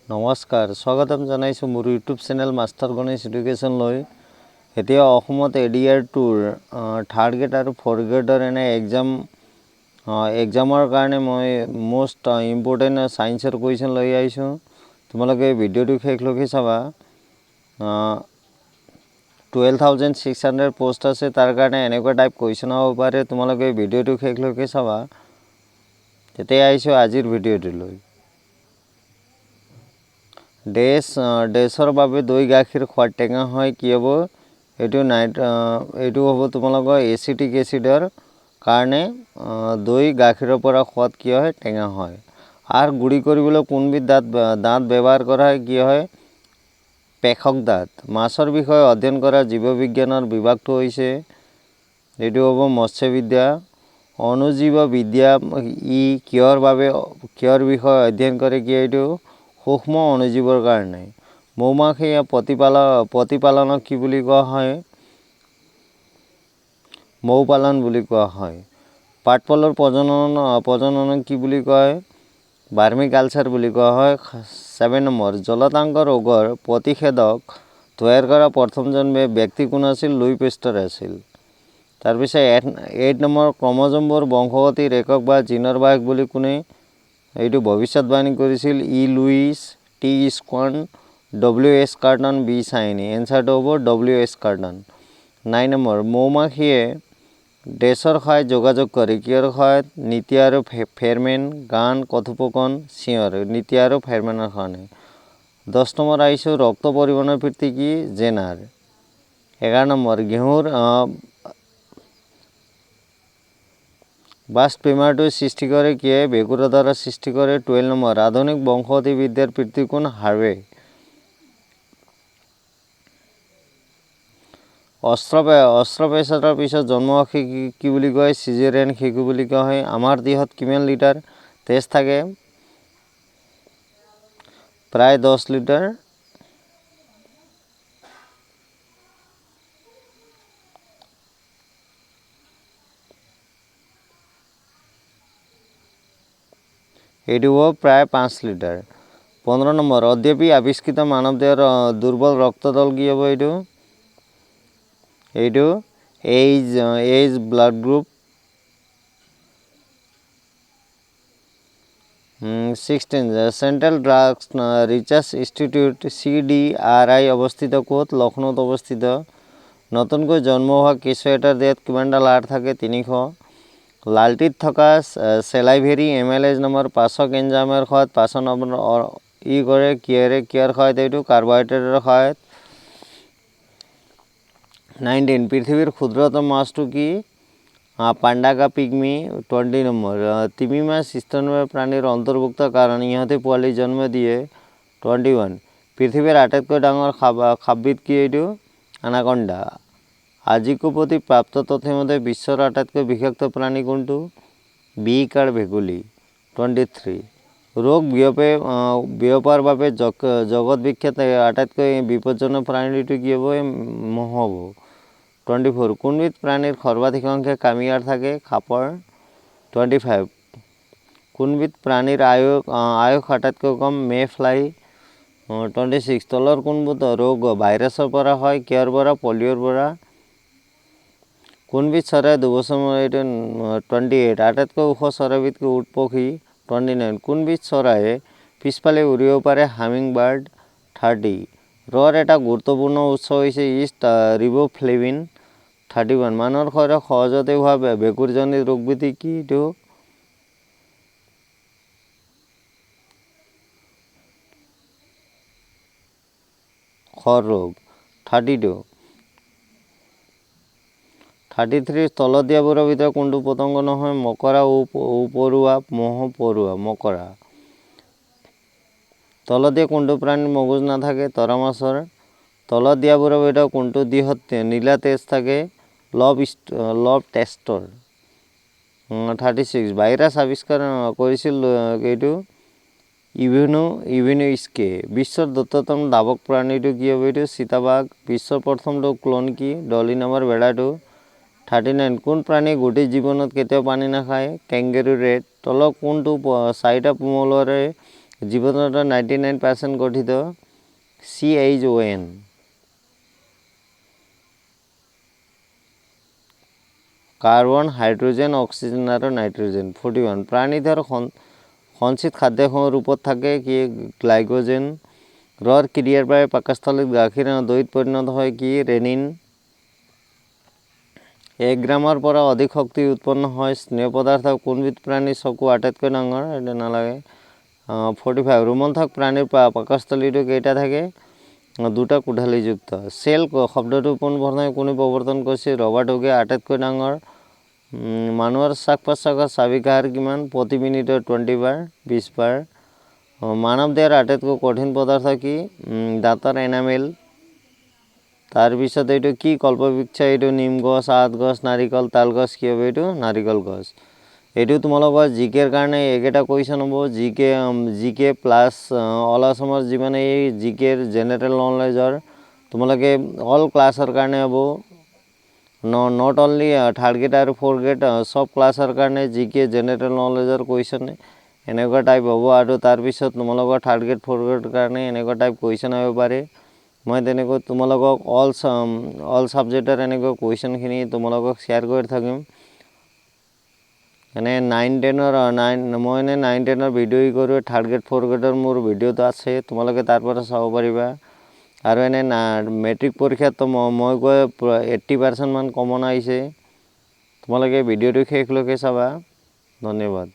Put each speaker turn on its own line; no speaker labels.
নমস্কাৰ, স্বাগতম জনাইছোঁ মোৰ YouTube channel master Ganesh education লৈ। এতিয়া অসমত এডিআৰ 2 থাৰ্ড গ্ৰেড আৰু ফ'ৰ্থ গ্ৰেডৰ এনে এক্সামৰ কাৰণে মই মোষ্ট ইম্পৰ্টেণ্ট ছায়েন্সৰ কুৱেশ্যন লৈ আহিছোঁ। তোমালোকে ভিডিঅ'টো শেষলৈকে চাবা। 12,600 পোষ্ট আছে, তাৰ কাৰণে এনেকুৱা টাইপ কুৱেশ্যন হ'ব পাৰে। তোমালোকে ভিডিঅ'টো শেষলৈকে চাবা। তেতিয়া আহিছোঁ আজিৰ ভিডিঅ'টোলৈ। ডেছৰ বাবে দৈ গাখীৰ খোৱাত টেঙা হয়, কি হ'ব? এইটো হ'ব তোমালোকৰ এচিটিক এচিডৰ কাৰণে দৈ গাখীৰৰ পৰা খোৱাত কি হয়? টেঙা হয়। আৰু গুড়ি কৰিবলৈ কোনবিধ দাঁত ব্যৱহাৰ কৰা হয়? কি হয়? পেশক দাঁত। মাছৰ বিষয়ে অধ্যয়ন কৰা জীৱবিজ্ঞানৰ বিভাগটো হৈছে এইটো হ'ব মৎস্যবিদ্যা। অণুজীৱবিদ্যা কিহৰ বিষয়ে অধ্যয়ন কৰে? কি এইটো? সূক্ষ্ম অণুজীৱৰ কাৰণে। মৌমাখি প্ৰতিপালনক কি বুলি কোৱা হয়? মৌপালন বুলি কোৱা হয়। পাটপলৰ প্ৰজননক কি বুলি কয়? ভাৰ্মিকালচাৰ বুলি কোৱা হয়। 7 নম্বৰ, জলাতংক ৰোগৰ প্ৰতিষেধক তৈয়াৰ কৰা প্ৰথমজন ব্যক্তি কোন আছিল? লুই পেষ্টৰ আছিল। তাৰপিছত 8 নম্বৰ, ক্ৰমজমবোৰ বংশগতিৰ একক বা জিনৰ বাহক বুলি কোনে এইটো ভৱিষ্যতবাণী কৰিছিল? লুইছ টি স্কোৱান, WS কাৰ্টন, বি চাইনি। এনচাৰটো হ'ব WS কাৰ্টন। 9 নম্বৰ, মৌমাখিয়ে ডেছৰ সহায়ত যোগাযোগ কৰে। কিহৰ সহায়ত? নীতি আৰু ফেৰমেন, গান, কথোপকথন, চিঞৰ। নীতি আৰু ফেৰমেনৰ কাৰণে। 10 নম্বৰ আহিছোঁ, ৰক্ত পৰিবহণৰ বৃত্তি কি? জেনাৰ। 11 নম্বৰ, ঘেঁহুৰ বাষ্ট বেমাৰটো সৃষ্টি কৰে কিয়ে? ভেঁকুৰৰ দ্বাৰা সৃষ্টি কৰে। 12 নম্বৰ, আধুনিক বংশগতিবিদ্যাৰ পিতৃ কোন? হাৰ্ভে। অস্ত্ৰোপচাৰৰ পিছত জন্ম হোৱা শিশুক কি বুলি কয়? চিজেৰিয়ান শিশু বুলি কোৱা হয়। আমাৰ দেহত কিমান লিটাৰ তেজ থাকে? প্ৰায় 10 লিটাৰ। এইটো হ'ব প্ৰায় 5 লিটাৰ। 15 নম্বৰ, অদ্যাপি আৱিষ্কৃত মানৱ দেহৰ দুৰ্বল ৰক্তদল কি হ'ব? এইটো H blood group. 16, central drugs research institute CDRI অৱস্থিত ক'ত? লক্ষ্ণৌত অৱস্থিত। নতুনকৈ জন্ম হোৱা কেঁচুৱা এটাৰ দেহত কিমানটা লাৰ থাকে? 300। লালটিত থকা চেলাইভেৰী এমাইলেজ নামৰ পাচক এনজাইমৰ সহায়ত পাচন কৰে। কিহৰ সহায়ত? এইটো কাৰ্বহাইড্ৰেটৰ সহায়ত। 19, পৃথিৱীৰ ক্ষুদ্ৰতম মাছটো কি? পাণ্ডাকা পিগমি। 20 নম্বৰ, তিমি মাছ স্তন্যপায়ী প্ৰাণীৰ অন্তৰ্ভুক্ত কাৰণ ইহঁতে পোৱালি জন্ম দিয়ে। 21, পৃথিৱীৰ আটাইতকৈ ডাঙৰ সাপবিধ কি? এইটো এনাকণ্ডা। আজিকো প্ৰতি প্ৰাপ্ত তথ্যৰ মতে বিশ্বৰ আটাইতকৈ বিষাক্ত প্ৰাণী কোনটো? বিষ আৰু ভেকুলী। 23, ৰোগ বিয়পাৰ বাবে জগত বিখ্যাত আটাইতকৈ বিপদজনক প্ৰাণীটো কি হ'ব? মহ হ'ব। 24, কোনবিধ প্ৰাণীৰ সৰ্বাধিক সংখ্যক কামিয়াৰ থাকে? সাপৰ। 25, কোনবিধ প্ৰাণীৰ আয়ুস আটাইতকৈ কম? মে ফ্লাই। 26, তলৰ কোনবিধ ৰোগ ভাইৰাছৰ পৰা হয়? কিহৰ পৰা? পলিঅ'ৰ পৰা। কোনবিধ চৰাই দুবছৰ? এইটো 28, আটাইতকৈ ওখ চৰাইবিধ কি? উট পক্ষী। 29, কোনবিধ চৰাইয়ে পিছফালে উৰিব পাৰে? Humming bird. 30, ৰ এটা গুৰুত্বপূৰ্ণ উৎস হৈছে ইষ্ট ৰিবোফ্লেভিন। 31, মানুহৰ শৰীৰত সহজতে হোৱা ভেঁকুৰজনিত ৰোগবিধি কি? এইটো খৰ ৰোগ। 33, তলত দিয়াবোৰৰ ভিতৰত কোনটো পতংগ নহয়? মকৰা, পৰুৱা, মহ, পৰুৱা। মকৰা। তলত দিয়া কোনটো প্ৰাণীৰ মগজ নাথাকে? তৰ মাছৰ। তলত দিয়াবোৰৰ ভিতৰত কোনটো দেহত নীলা তেজ থাকে? লভ টেষ্টৰ। 36, ভাইৰাছ আৱিষ্কাৰ কৰিছিল এইটো ইভিনোস্কে। বিশ্বৰ দ্ৰুততম ধাৱক প্ৰাণীটো কি হ'ব? এইটো চিতাবাঘ। বিশ্বৰ প্ৰথমটো ক্লোন কি? ডলি নামৰ ভেড়াটো। 39, কোন প্ৰাণীয়ে গোটেই জীৱনত কেতিয়াও পানী নাখায়? Kangaroo rate. তলৰ কোনটো 4টা পোমলৰে জীৱাশ্ম 99% গঠিত CHON কাৰ্বন হাইড্ৰোজেন অক্সিজেন আৰু নাইট্ৰোজেন 41 প্ৰাণীদেহৰ সঞ্চিত খাদ্যসমূহৰ ৰূপত থাকে কি গ্লাইকোজেন ৰৰ ক্ৰিয়াৰ বাবে পাকস্থলীত গাখীৰ দৈত পৰিণত হয় কি ৰেনিন 1 গ্ৰামৰ পৰা অধিক শক্তি উৎপন্ন হয় স্নেহ পদাৰ্থ কোনবিধ প্ৰাণীৰ চকু আটাইতকৈ ডাঙৰ এটা নালাগে 45 ৰোমন্থক প্ৰাণীৰ পাকস্থলীটো কেইটা থাকে দুটা কোঠালীযুক্ত সেল শব্দটো পোনপ্ৰথমে কোনে প্ৰৱৰ্তন কৰিছিল ৰবাৰ্ট হুকে আটাইতকৈ ডাঙৰ মানুহৰ শ্বাস প্ৰশ্বাসৰ স্বাভাৱিক আহাৰ কিমান প্ৰতি মিনিটত 20 বাৰ 20 বাৰ মানৱ দেহৰ আটাইতকৈ কঠিন পদাৰ্থ কি দাঁতৰ এনামেল তাৰপিছত এইটো কি কল্পবৃক্ষ এইটো নিম গছ আঁত গছ নাৰিকল তাল গছ কি হবে এইটো নাৰিকল গছ এইটো তোমালোকৰ জিকেৰ কাৰণে একেটা কুৱেশ্যন হ'ব জিকে প্লাছ অল আছামৰ যিমান এই জিকেৰ জেনেৰেল নলেজৰ তোমালোকে অল ক্লাছৰ কাৰণে হ'ব নট অনলি থাৰ্ড গ্ৰেড আৰু ফ'ৰ্থ গ্ৰেড সব ক্লাছৰ কাৰণে জিকে জেনেৰেল নলেজৰ কুৱেশ্যন এনেকুৱা টাইপ হ'ব আৰু তাৰপিছত তোমালোকৰ থাৰ্ড গ্ৰেড ফ'ৰ্থ গ্ৰেডৰ কাৰণে এনেকুৱা টাইপ কুৱেশ্যন আহিব পাৰে মই তেনেকৈ তোমালোকক অল ছাবজেক্টৰ এনেকুৱা কুৱেশ্যনখিনি তোমালোকক শ্বেয়াৰ কৰি থাকিম এনে 9-10ৰ মই এনে 9-10ৰ ভিডিঅ' কৰোঁ থাৰ্ড গ্ৰেড ফ'ৰ্থ গ্ৰেডৰ মোৰ ভিডিঅ'টো আছে তোমালোকে তাৰ পৰা চাব পাৰিবা আৰু এনে মেট্ৰিক পৰীক্ষাত মই কৈ 80% মান কমন আহিছে তোমালোকে ভিডিঅ'টো শেষলৈকে চাবা ধন্যবাদ